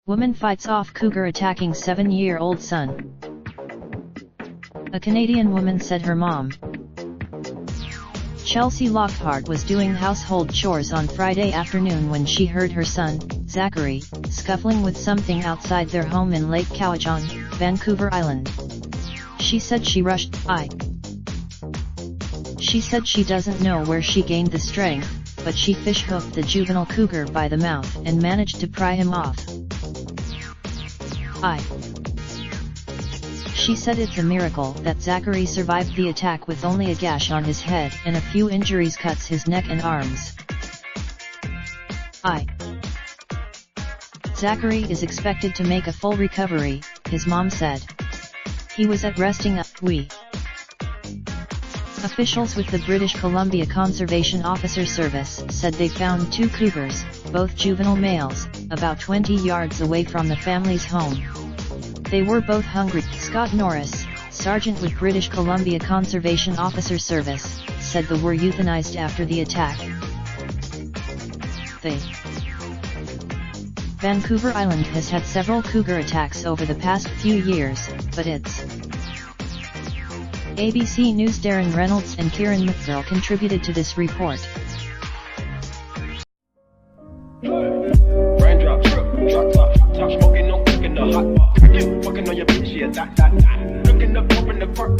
Woman fights off cougar attacking 7-year-old son. A Canadian woman said her mom, Chelsea Lockhart, was doing household chores on Friday afternoon when she heard her son, Zachary, scuffling with something outside their home in Lake Cowichan, Vancouver Island. She said she rushed. She said she doesn't know where she gained the strength, but she fish-hooked the juvenile cougar by the mouth and managed to pry him off. She said it's a miracle that Zachary survived the attack with only a gash on his head and a few injuries cuts his neck and arms. Zachary is expected to make a full recovery, his mom said. He was at resting up. Officials with the British Columbia Conservation Officer Service said they found 2 cougars, both juvenile males, about 20 yards away from the family's home. They were both hungry. Scott Norris, sergeant with British Columbia Conservation Officer Service, said they were euthanized after the attack. Vancouver Island has had several cougar attacks over the past few years, but it's ABC News' Darren Reynolds and Kieran McGill contributed to this report. Raindrop, drop top, smoking, no cooking the hot pot. Fucking on your bitch, yeah, that. Looking up, open the park,